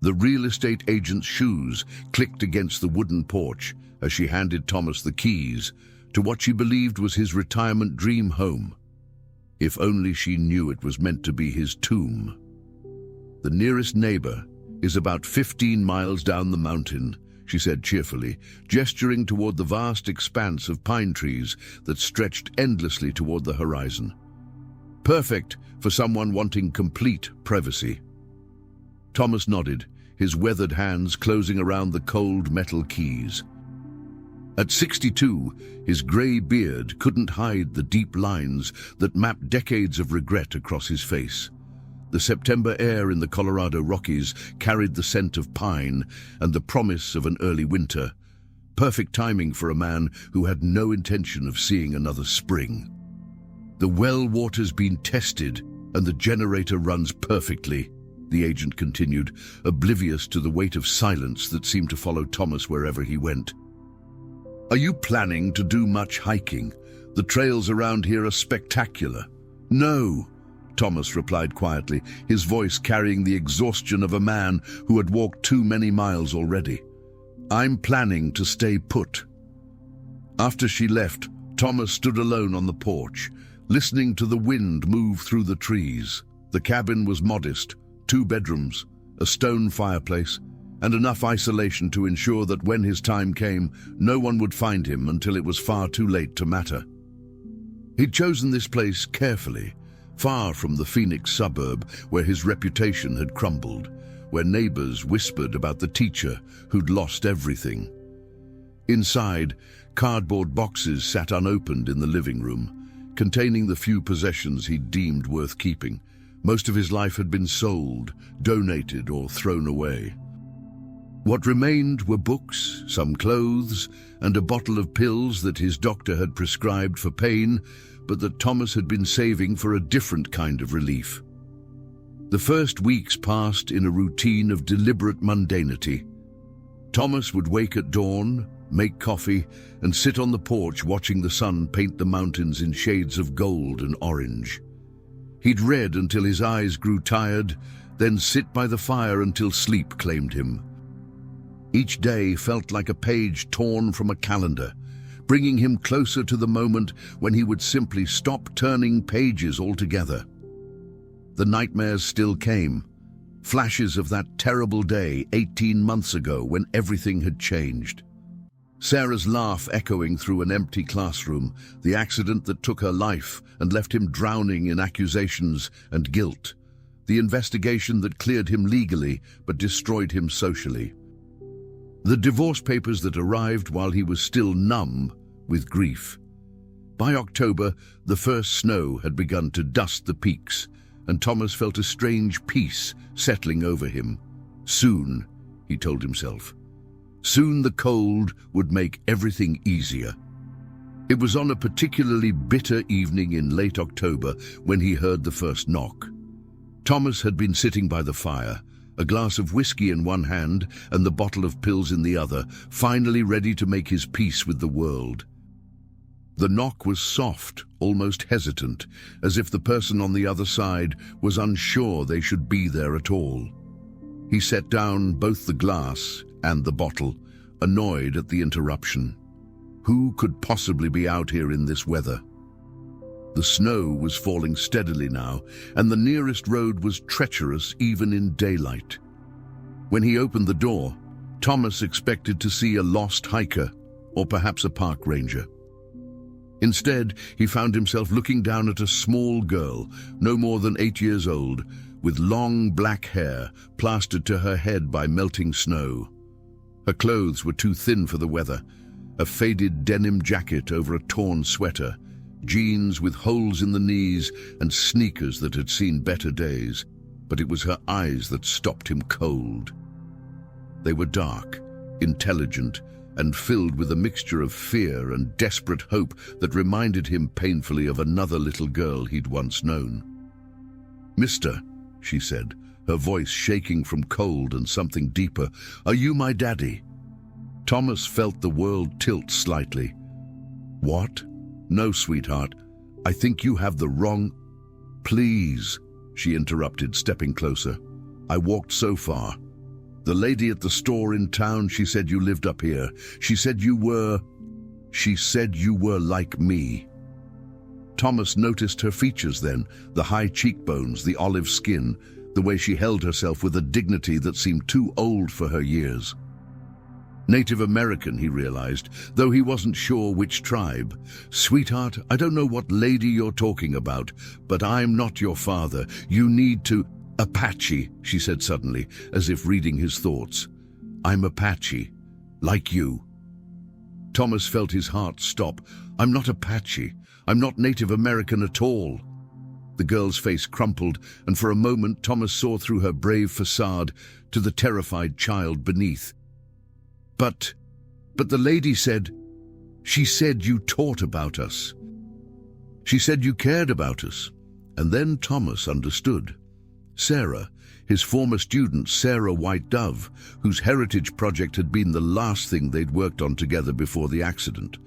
The real estate agent's shoes clicked against the wooden porch as she handed Thomas the keys to what she believed was his retirement dream home. If only she knew it was meant to be his tomb. "The nearest neighbor is about 15 miles down the mountain," she said cheerfully, gesturing toward the vast expanse of pine trees that stretched endlessly toward the horizon. Perfect for someone wanting complete privacy. Thomas nodded, his weathered hands closing around the cold metal keys. At 62, his gray beard couldn't hide the deep lines that mapped decades of regret across his face. The September air in the Colorado Rockies carried the scent of pine and the promise of an early winter. Perfect timing for a man who had no intention of seeing another spring. "The well water's been tested and the generator runs perfectly," the agent continued, oblivious to the weight of silence that seemed to follow Thomas wherever he went. "Are you planning to do much hiking? The trails around here are spectacular." "No," Thomas replied quietly, his voice carrying the exhaustion of a man who had walked too many miles already. "I'm planning to stay put." After she left, Thomas stood alone on the porch, listening to the wind move through the trees. The cabin was modest, 2 bedrooms, a stone fireplace, and enough isolation to ensure that when his time came, no one would find him until it was far too late to matter. He'd chosen this place carefully, far from the Phoenix suburb where his reputation had crumbled, where neighbors whispered about the teacher who'd lost everything. Inside, cardboard boxes sat unopened in the living room, containing the few possessions he'd deemed worth keeping. Most of his life had been sold, donated, or thrown away. What remained were books, some clothes, and a bottle of pills that his doctor had prescribed for pain, but that Thomas had been saving for a different kind of relief. The first weeks passed in a routine of deliberate mundanity. Thomas would wake at dawn, make coffee, and sit on the porch watching the sun paint the mountains in shades of gold and orange. He'd read until his eyes grew tired, then sit by the fire until sleep claimed him. Each day felt like a page torn from a calendar, bringing him closer to the moment when he would simply stop turning pages altogether. The nightmares still came, flashes of that terrible day 18 months ago when everything had changed. Sarah's laugh echoing through an empty classroom, the accident that took her life and left him drowning in accusations and guilt, the investigation that cleared him legally but destroyed him socially. The divorce papers that arrived while he was still numb with grief. By October, the first snow had begun to dust the peaks, and Thomas felt a strange peace settling over him. Soon, he told himself. Soon the cold would make everything easier. It was on a particularly bitter evening in late October when he heard the first knock. Thomas had been sitting by the fire, a glass of whiskey in one hand and the bottle of pills in the other, finally ready to make his peace with the world. The knock was soft, almost hesitant, as if the person on the other side was unsure they should be there at all. He set down both the glass and the bottle, annoyed at the interruption. Who could possibly be out here in this weather? The snow was falling steadily now, and the nearest road was treacherous even in daylight. When he opened the door, Thomas expected to see a lost hiker, or perhaps a park ranger. Instead, he found himself looking down at a small girl, no more than 8 years old, with long black hair plastered to her head by melting snow. Her clothes were too thin for the weather, a faded denim jacket over a torn sweater, jeans with holes in the knees, and sneakers that had seen better days. But it was her eyes that stopped him cold. They were dark, intelligent, and filled with a mixture of fear and desperate hope that reminded him painfully of another little girl he'd once known. "Mister," she said, her voice shaking from cold and something deeper, "are you my daddy?" Thomas felt the world tilt slightly. "What? No, sweetheart. I think you have the wrong—" "Please," she interrupted, stepping closer. "I walked so far." The lady at the store in town, she said you lived up here. She said you were like me. Thomas noticed her features then, the high cheekbones, the olive skin, the way she held herself with a dignity that seemed too old for her years. Native American, he realized, though he wasn't sure which tribe. Sweetheart, I don't know what lady you're talking about, but I'm not your father. You need to... Apache, she said suddenly, as if reading his thoughts. I'm Apache, like you. Thomas felt his heart stop. I'm not Apache. I'm not Native American at all. The girl's face crumpled, and for a moment Thomas saw through her brave facade to the terrified child beneath. But the lady said, she said you taught about us. She said you cared about us. And then Thomas understood. Sarah, his former student Sarah White Dove, whose heritage project had been the last thing they'd worked on together before the accident.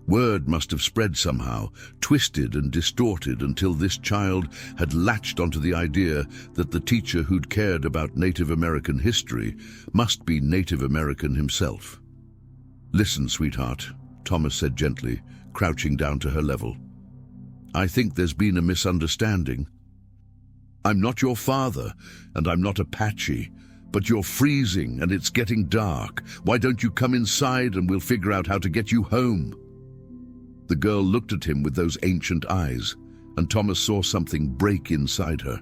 Word must have spread somehow, twisted and distorted until this child had latched onto the idea that the teacher who'd cared about Native American history must be Native American himself. Listen, sweetheart, Thomas said gently, crouching down to her level. I think there's been a misunderstanding. I'm not your father, and I'm not Apache, but you're freezing and it's getting dark. Why don't you come inside and we'll figure out how to get you home? The girl looked at him with those ancient eyes, and Thomas saw something break inside her.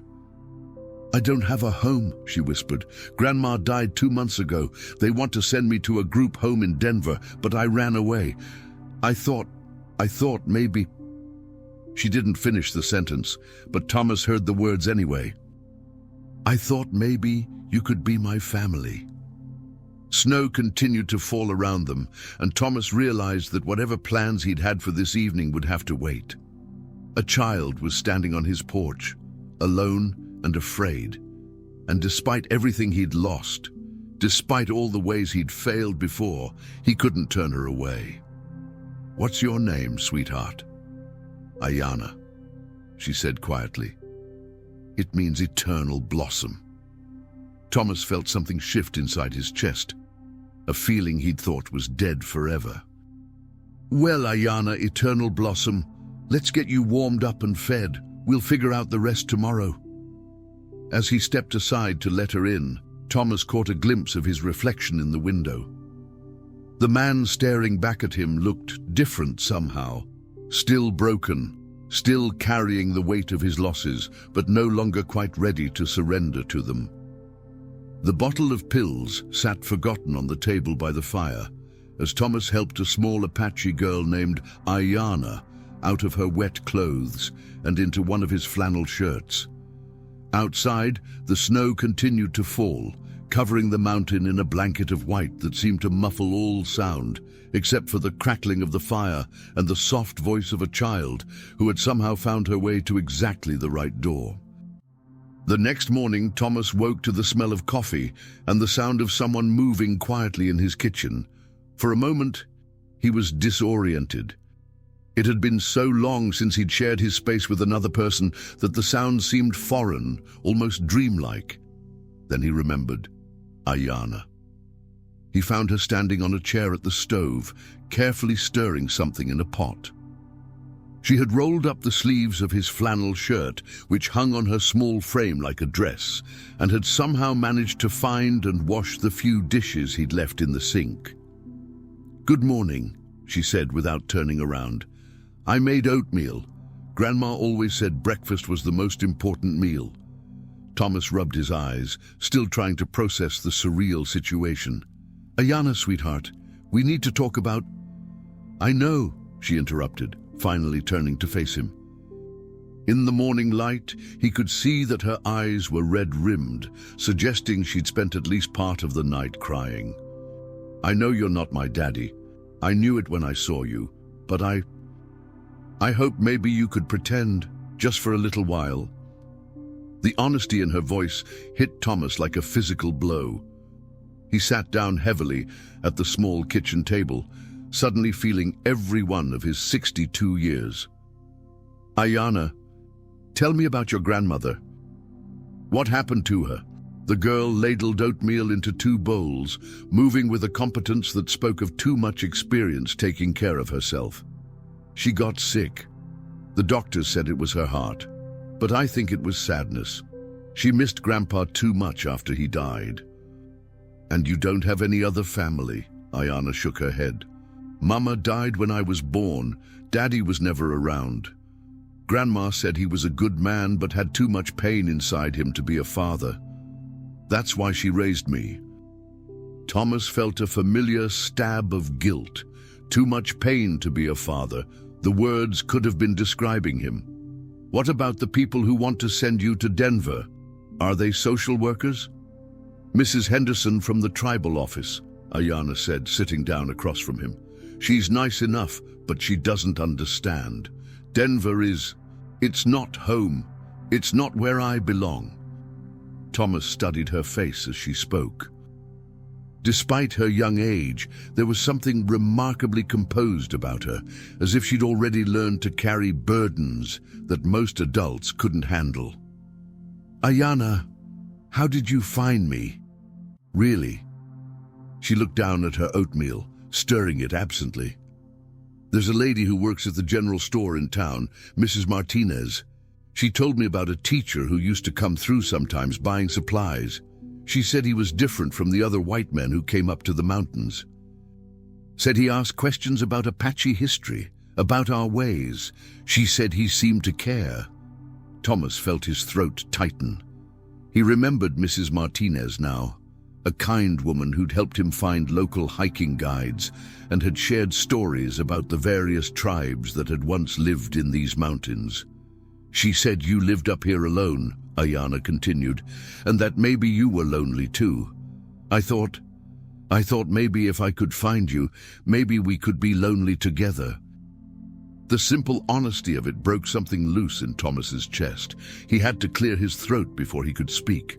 I don't have a home, she whispered. Grandma died 2 months ago. They want to send me to a group home in Denver, but I ran away. I thought maybe... She didn't finish the sentence, but Thomas heard the words anyway. I thought maybe you could be my family. Snow continued to fall around them, and Thomas realized that whatever plans he'd had for this evening would have to wait. A child was standing on his porch, alone and afraid. And despite everything he'd lost, despite all the ways he'd failed before, he couldn't turn her away. What's your name, sweetheart? Ayana, she said quietly. It means eternal blossom. Thomas felt something shift inside his chest, a feeling he'd thought was dead forever. Well, Ayana, eternal blossom, let's get you warmed up and fed. We'll figure out the rest tomorrow. As he stepped aside to let her in, Thomas caught a glimpse of his reflection in the window. The man staring back at him looked different somehow. Still broken, still carrying the weight of his losses, but no longer quite ready to surrender to them. The bottle of pills sat forgotten on the table by the fire, as Thomas helped a small Apache girl named Ayana out of her wet clothes and into one of his flannel shirts. Outside, the snow continued to fall, covering the mountain in a blanket of white that seemed to muffle all sound, except for the crackling of the fire and the soft voice of a child who had somehow found her way to exactly the right door. The next morning, Thomas woke to the smell of coffee and the sound of someone moving quietly in his kitchen. For a moment, he was disoriented. It had been so long since he'd shared his space with another person that the sound seemed foreign, almost dreamlike. Then he remembered Ayana. He found her standing on a chair at the stove, carefully stirring something in a pot. She had rolled up the sleeves of his flannel shirt, which hung on her small frame like a dress, and had somehow managed to find and wash the few dishes he'd left in the sink. Good morning, she said without turning around. I made oatmeal. Grandma always said breakfast was the most important meal. Thomas rubbed his eyes, still trying to process the surreal situation. Ayana, sweetheart, we need to talk about... I know, she interrupted, finally turning to face him. In the morning light, he could see that her eyes were red-rimmed, suggesting she'd spent at least part of the night crying. I know you're not my daddy. I knew it when I saw you, but I hope maybe you could pretend, just for a little while. The honesty in her voice hit Thomas like a physical blow. He sat down heavily at the small kitchen table, suddenly feeling every one of his 62 years. Ayana, tell me about your grandmother. What happened to her? The girl ladled oatmeal into 2 bowls, moving with a competence that spoke of too much experience taking care of herself. She got sick. The doctors said it was her heart, but I think it was sadness. She missed Grandpa too much after he died. And you don't have any other family? Ayana shook her head. Mama died when I was born. Daddy was never around. Grandma said he was a good man but had too much pain inside him to be a father. That's why she raised me. Thomas felt a familiar stab of guilt. Too much pain to be a father. The words could have been describing him. What about the people who want to send you to Denver? Are they social workers? Mrs. Henderson from the tribal office, Ayana said, sitting down across from him. She's nice enough, but she doesn't understand. Denver it's not home. It's not where I belong. Thomas studied her face as she spoke. Despite her young age, there was something remarkably composed about her, as if she'd already learned to carry burdens that most adults couldn't handle. Ayana, how did you find me? Really? She looked down at her oatmeal, stirring it absently. There's a lady who works at the general store in town, Mrs. Martinez. She told me about a teacher who used to come through sometimes buying supplies. She said he was different from the other white men who came up to the mountains. Said he asked questions about Apache history, about our ways. She said he seemed to care. Thomas felt his throat tighten. He remembered Mrs. Martinez now, a kind woman who'd helped him find local hiking guides and had shared stories about the various tribes that had once lived in these mountains. She said you lived up here alone, Ayana continued, and that maybe you were lonely too. I thought maybe if I could find you, maybe we could be lonely together. The simple honesty of it broke something loose in Thomas's chest. He had to clear his throat before he could speak.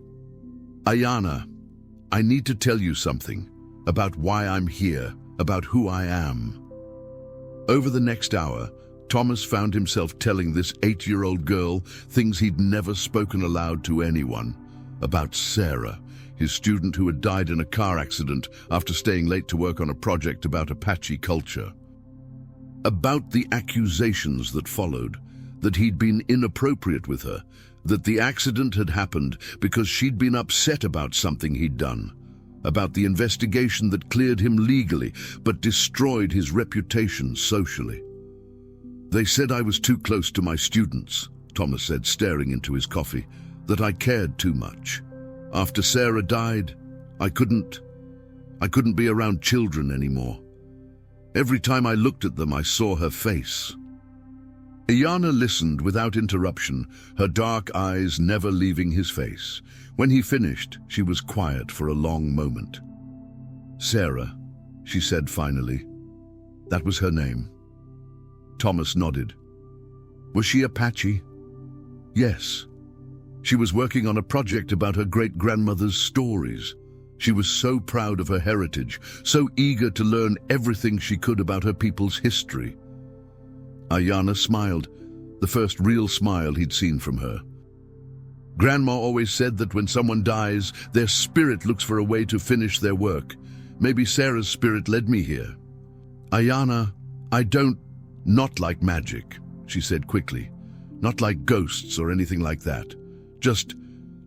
Ayana, I need to tell you something about why I'm here, about who I am. Over the next hour, Thomas found himself telling this 8-year-old girl things he'd never spoken aloud to anyone. About Sarah, his student who had died in a car accident after staying late to work on a project about Apache culture. About the accusations that followed, that he'd been inappropriate with her, that the accident had happened because she'd been upset about something he'd done. About the investigation that cleared him legally but destroyed his reputation socially. They said I was too close to my students, Thomas said, staring into his coffee, that I cared too much. After Sarah died, I couldn't be around children anymore. Every time I looked at them, I saw her face. Ayana listened without interruption, her dark eyes never leaving his face. When he finished, she was quiet for a long moment. Sarah, she said finally. That was her name. Thomas nodded. Was she Apache? Yes. She was working on a project about her great-grandmother's stories. She was so proud of her heritage, so eager to learn everything she could about her people's history. Ayana smiled, the first real smile he'd seen from her. Grandma always said that when someone dies, their spirit looks for a way to finish their work. Maybe Sarah's spirit led me here. Ayana, not like magic, she said quickly. Not like ghosts or anything like that. Just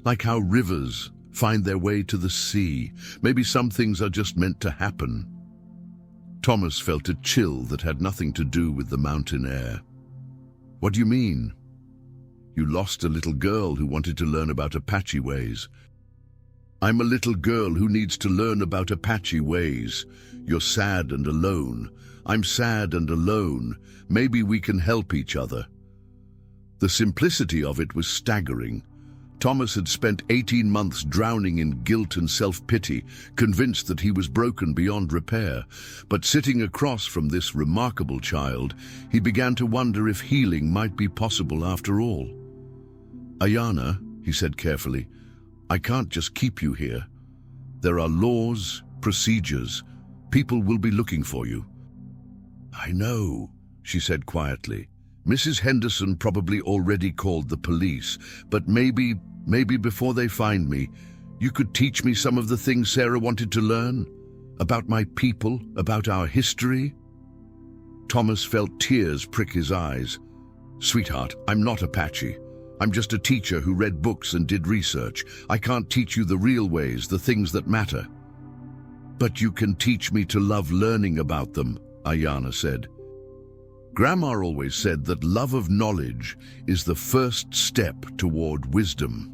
like how rivers find their way to the sea. Maybe some things are just meant to happen. Thomas felt a chill that had nothing to do with the mountain air. What do you mean? You lost a little girl who wanted to learn about Apache ways. I'm a little girl who needs to learn about Apache ways. You're sad and alone. I'm sad and alone. Maybe we can help each other. The simplicity of it was staggering. Thomas had spent 18 months drowning in guilt and self-pity, convinced that he was broken beyond repair. But sitting across from this remarkable child, he began to wonder if healing might be possible after all. Ayana, he said carefully, I can't just keep you here. There are laws, procedures. People will be looking for you. I know, she said quietly. Mrs. Henderson probably already called the police, but maybe before they find me, You could teach me some of the things Sarah wanted to learn? About my people, about our history? Thomas felt tears prick his eyes. Sweetheart, I'm not Apache. I'm just a teacher who read books and did research. I can't teach you the real ways, the things that matter. But you can teach me to love learning about them, Ayana said. Grandma always said that love of knowledge is the first step toward wisdom.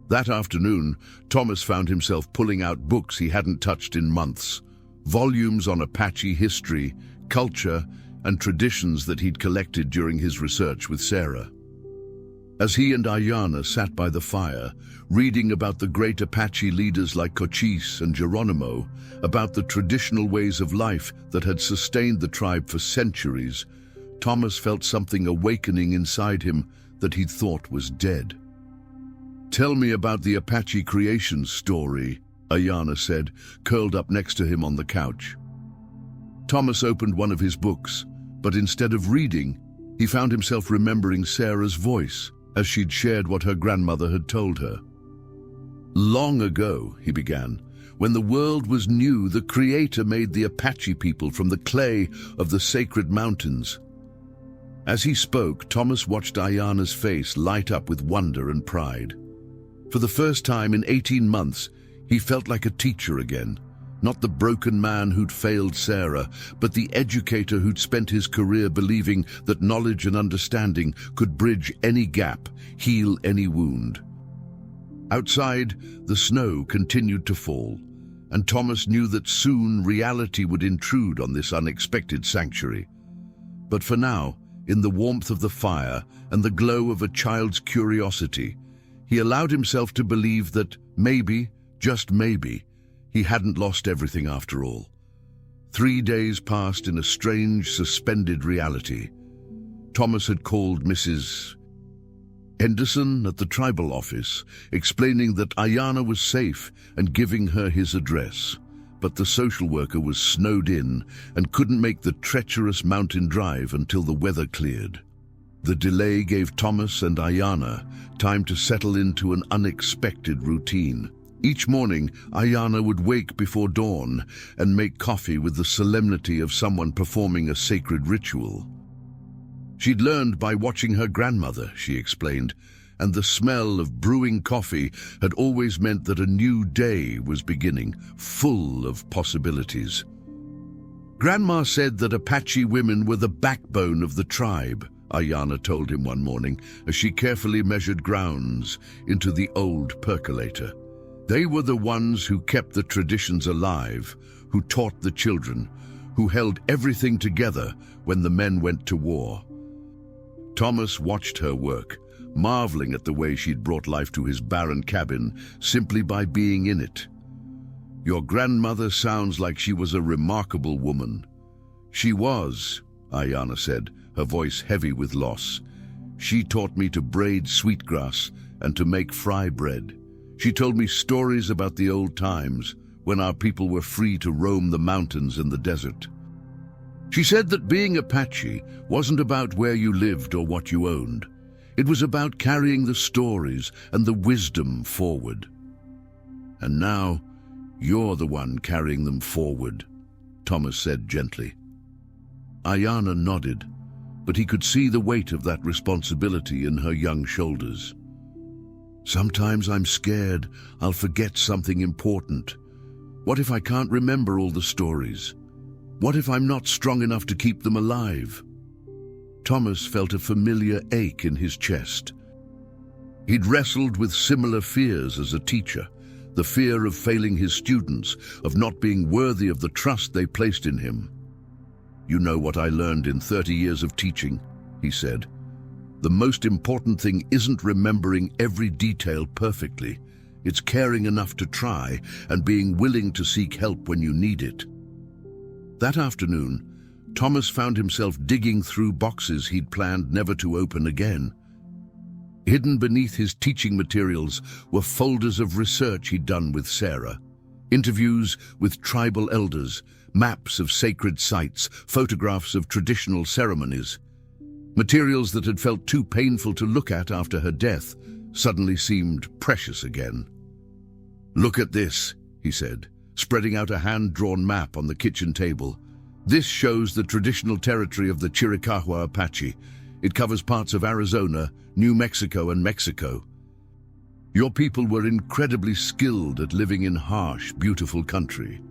That afternoon, Thomas found himself pulling out books he hadn't touched in months, volumes on Apache history, culture, and traditions that he'd collected during his research with Sarah. As he and Ayana sat by the fire, reading about the great Apache leaders like Cochise and Geronimo, about the traditional ways of life that had sustained the tribe for centuries, Thomas felt something awakening inside him that he'd thought was dead. "Tell me about the Apache creation story," Ayana said, curled up next to him on the couch. Thomas opened one of his books, but instead of reading, he found himself remembering Sarah's voice as she'd shared what her grandmother had told her. "Long ago," he began, "when the world was new, the Creator made the Apache people from the clay of the sacred mountains." As he spoke, Thomas watched Ayana's face light up with wonder and pride. For the first time in 18 months, he felt like a teacher again, not the broken man who'd failed Sarah, but the educator who'd spent his career believing that knowledge and understanding could bridge any gap, heal any wound. Outside, the snow continued to fall, and Thomas knew that soon reality would intrude on this unexpected sanctuary. But for now, in the warmth of the fire and the glow of a child's curiosity, he allowed himself to believe that maybe, just maybe, he hadn't lost everything after all. 3 days passed in a strange, suspended reality. Thomas had called Mrs. Henderson at the tribal office, explaining that Ayana was safe and giving her his address. But the social worker was snowed in and couldn't make the treacherous mountain drive until the weather cleared. The delay gave Thomas and Ayana time to settle into an unexpected routine. Each morning, Ayana would wake before dawn and make coffee with the solemnity of someone performing a sacred ritual. She'd learned by watching her grandmother, she explained, and the smell of brewing coffee had always meant that a new day was beginning, full of possibilities. Grandma said that Apache women were the backbone of the tribe, Ayana told him one morning as she carefully measured grounds into the old percolator. They were the ones who kept the traditions alive, who taught the children, who held everything together when the men went to war. Thomas watched her work, marveling at the way she'd brought life to his barren cabin simply by being in it. "Your grandmother sounds like she was a remarkable woman." "She was," Ayana said, her voice heavy with loss. "She taught me to braid sweetgrass and to make fry bread. She told me stories about the old times, when our people were free to roam the mountains and the desert. She said that being Apache wasn't about where you lived or what you owned. It was about carrying the stories and the wisdom forward. And now, you're the one carrying them forward," Thomas said gently. Ayana nodded, but he could see the weight of that responsibility in her young shoulders. "Sometimes I'm scared I'll forget something important. What if I can't remember all the stories? What if I'm not strong enough to keep them alive?" Thomas felt a familiar ache in his chest. He'd wrestled with similar fears as a teacher, the fear of failing his students, of not being worthy of the trust they placed in him. "You know what I learned in 30 years of teaching," he said. "The most important thing isn't remembering every detail perfectly. It's caring enough to try and being willing to seek help when you need it." That afternoon, Thomas found himself digging through boxes he'd planned never to open again. Hidden beneath his teaching materials were folders of research he'd done with Sarah, interviews with tribal elders, maps of sacred sites, photographs of traditional ceremonies. Materials that had felt too painful to look at after her death suddenly seemed precious again. "Look at this," he said, spreading out a hand-drawn map on the kitchen table. "This shows the traditional territory of the Chiricahua Apache. It covers parts of Arizona, New Mexico, and Mexico. Your people were incredibly skilled at living in harsh, beautiful country."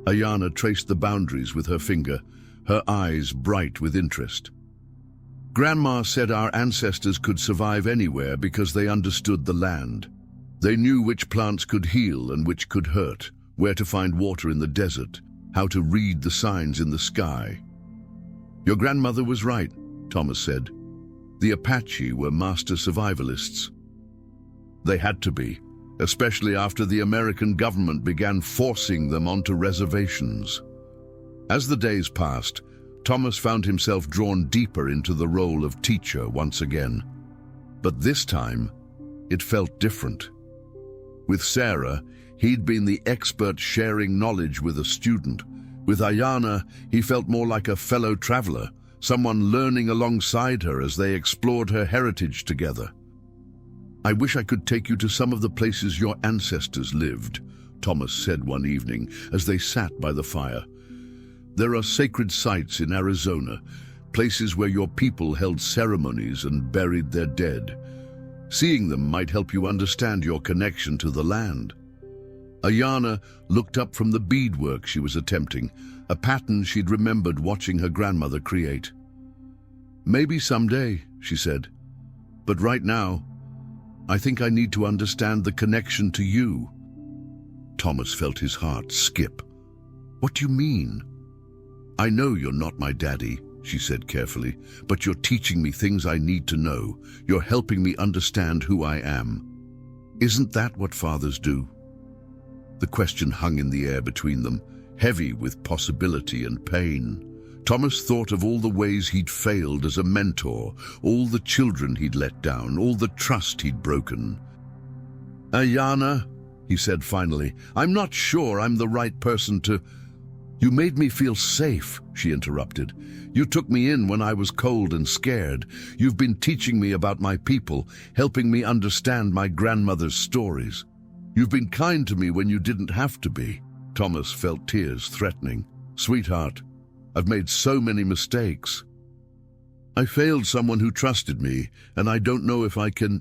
Ayana traced the boundaries with her finger, her eyes bright with interest. "Grandma said our ancestors could survive anywhere because they understood the land. They knew which plants could heal and which could hurt, where to find water in the desert, how to read the signs in the sky." "Your grandmother was right," Thomas said. "The Apache were master survivalists. They had to be, especially after the American government began forcing them onto reservations." As the days passed, Thomas found himself drawn deeper into the role of teacher once again. But this time, it felt different. With Sarah, he'd been the expert sharing knowledge with a student. With Ayana, he felt more like a fellow traveler, someone learning alongside her as they explored her heritage together. "I wish I could take you to some of the places your ancestors lived," Thomas said one evening as they sat by the fire. "There are sacred sites in Arizona, places where your people held ceremonies and buried their dead. Seeing them might help you understand your connection to the land." Ayana looked up from the beadwork she was attempting, a pattern she'd remembered watching her grandmother create. "Maybe someday," she said. "But right now, I think I need to understand the connection to you." Thomas felt his heart skip. "What do you mean?" "I know you're not my daddy," she said carefully, "but you're teaching me things I need to know. You're helping me understand who I am. Isn't that what fathers do?" The question hung in the air between them, heavy with possibility and pain. Thomas thought of all the ways he'd failed as a mentor, all the children he'd let down, all the trust he'd broken. "Ayana," he said finally, "I'm not sure I'm the right person to—" "You made me feel safe," she interrupted. "You took me in when I was cold and scared. You've been teaching me about my people, helping me understand my grandmother's stories. You've been kind to me when you didn't have to be." Thomas felt tears threatening. "Sweetheart, I've made so many mistakes. I failed someone who trusted me, and I don't know if I can—"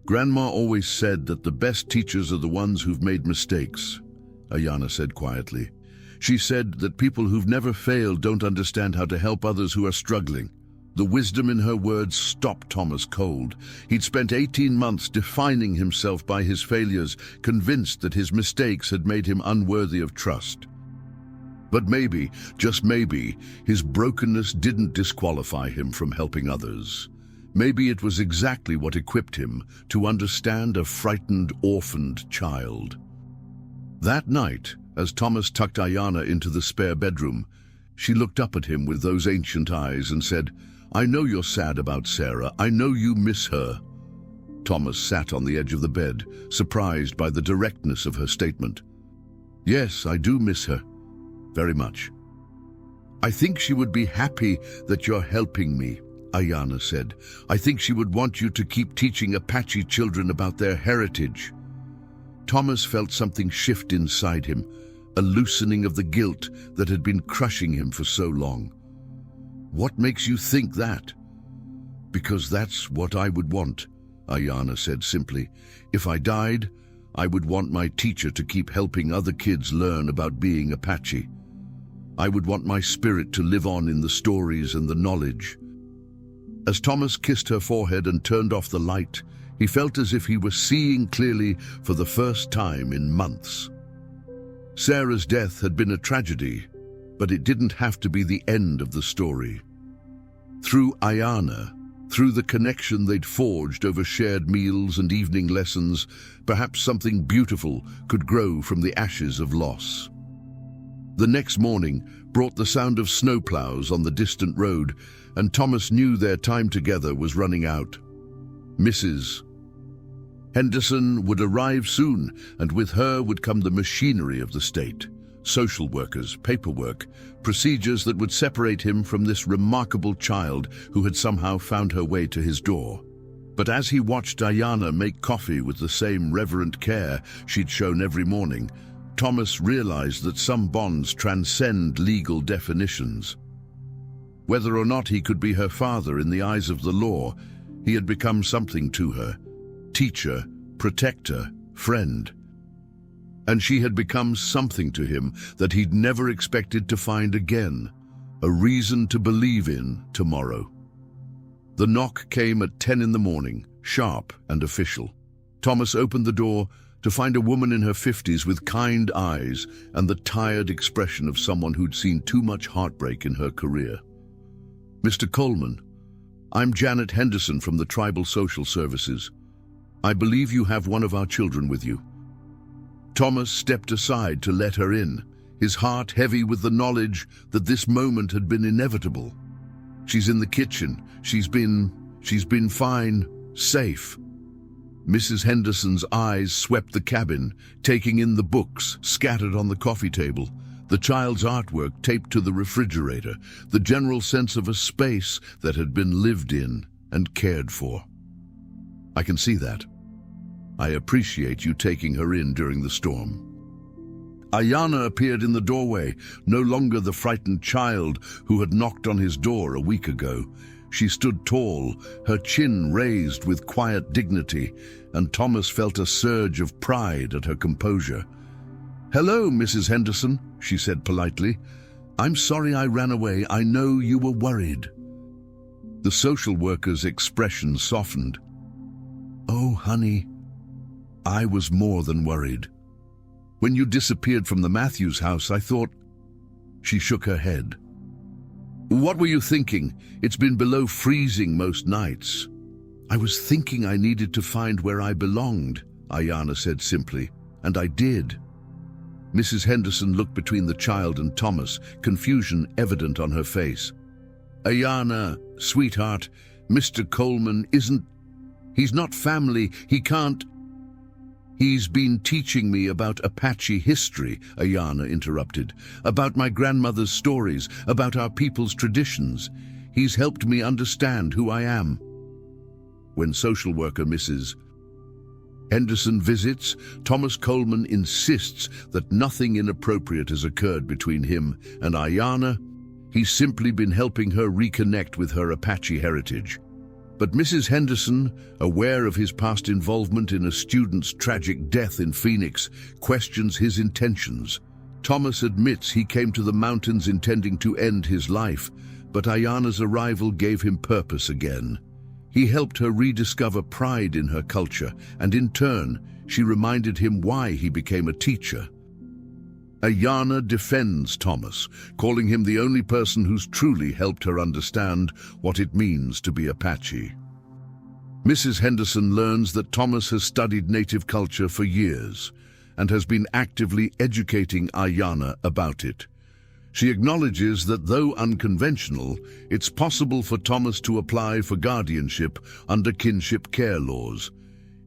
"Grandma always said that the best teachers are the ones who've made mistakes," Ayana said quietly. "She said that people who've never failed don't understand how to help others who are struggling." The wisdom in her words stopped Thomas cold. He'd spent 18 months defining himself by his failures, convinced that his mistakes had made him unworthy of trust. But maybe, just maybe, his brokenness didn't disqualify him from helping others. Maybe it was exactly what equipped him to understand a frightened, orphaned child. That night, as Thomas tucked Ayana into the spare bedroom, she looked up at him with those ancient eyes and said, "I know you're sad about Sarah. I know you miss her." Thomas sat on the edge of the bed, surprised by the directness of her statement. "Yes, I do miss her. Very much." "I think she would be happy that you're helping me," Ayana said. "I think she would want you to keep teaching Apache children about their heritage." Thomas felt something shift inside him, a loosening of the guilt that had been crushing him for so long. "What makes you think that?" "Because that's what I would want," Ayana said simply. "If I died, I would want my teacher to keep helping other kids learn about being Apache. I would want my spirit to live on in the stories and the knowledge." As Thomas kissed her forehead and turned off the light, he felt as if he was seeing clearly for the first time in months. Sarah's death had been a tragedy, but it didn't have to be the end of the story. Through Ayana, through the connection they'd forged over shared meals and evening lessons, perhaps something beautiful could grow from the ashes of loss. The next morning brought the sound of snowplows on the distant road, and Thomas knew their time together was running out. Mrs. Henderson would arrive soon, and with her would come the machinery of the state. Social workers, paperwork, procedures that would separate him from this remarkable child who had somehow found her way to his door. But as he watched Ayana make coffee with the same reverent care she'd shown every morning, Thomas realized that some bonds transcend legal definitions. Whether or not he could be her father in the eyes of the law, he had become something to her: teacher, protector, friend. And she had become something to him that he'd never expected to find again: a reason to believe in tomorrow. The knock came at 10 in the morning, sharp and official. Thomas opened the door to find a woman in her 50s with kind eyes and the tired expression of someone who'd seen too much heartbreak in her career. "Mr. Coleman, I'm Janet Henderson from the Tribal Social Services. I believe you have one of our children with you." Thomas stepped aside to let her in, his heart heavy with the knowledge that this moment had been inevitable. "She's in the kitchen. She's been fine, safe." Mrs. Henderson's eyes swept the cabin, taking in the books scattered on the coffee table, the child's artwork taped to the refrigerator, the general sense of a space that had been lived in and cared for. "I can see that. I appreciate you taking her in during the storm." Ayana appeared in the doorway, no longer the frightened child who had knocked on his door a week ago. She stood tall, her chin raised with quiet dignity, and Thomas felt a surge of pride at her composure. "Hello, Mrs. Henderson," she said politely. "I'm sorry I ran away. I know you were worried." The social worker's expression softened. "Oh, honey, I was more than worried. When you disappeared from the Matthews house, I thought—" She shook her head. "What were you thinking? It's been below freezing most nights." "I was thinking I needed to find where I belonged," Ayana said simply, "and I did." Mrs. Henderson looked between the child and Thomas, confusion evident on her face. "Ayana, sweetheart, Mr. Coleman he's not family, he can't—" "He's been teaching me about Apache history," Ayana interrupted, "about my grandmother's stories, about our people's traditions. He's helped me understand who I am." When social worker Mrs. Henderson visits, Thomas Coleman insists that nothing inappropriate has occurred between him and Ayana. He's simply been helping her reconnect with her Apache heritage. But Mrs. Henderson, aware of his past involvement in a student's tragic death in Phoenix, questions his intentions. Thomas admits he came to the mountains intending to end his life, but Ayana's arrival gave him purpose again. He helped her rediscover pride in her culture, and in turn, she reminded him why he became a teacher. Ayana defends Thomas, calling him the only person who's truly helped her understand what it means to be Apache. Mrs. Henderson learns that Thomas has studied native culture for years and has been actively educating Ayana about it. She acknowledges that though unconventional, it's possible for Thomas to apply for guardianship under kinship care laws,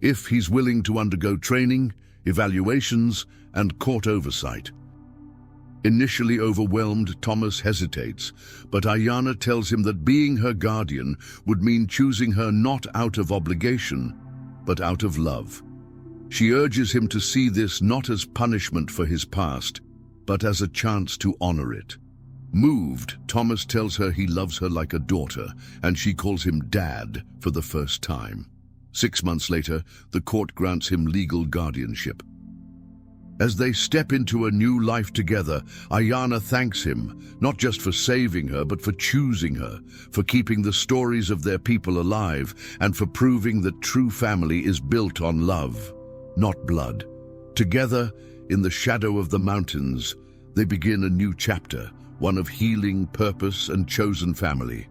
if he's willing to undergo training, evaluations, and court oversight. Initially overwhelmed, Thomas hesitates, but Ayana tells him that being her guardian would mean choosing her not out of obligation, but out of love. She urges him to see this not as punishment for his past, but as a chance to honor it. Moved, Thomas tells her he loves her like a daughter, and she calls him Dad for the first time. 6 months later, the court grants him legal guardianship. As they step into a new life together, Ayana thanks him, not just for saving her, but for choosing her, for keeping the stories of their people alive, and for proving that true family is built on love, not blood. Together, in the shadow of the mountains, they begin a new chapter, one of healing, purpose, and chosen family.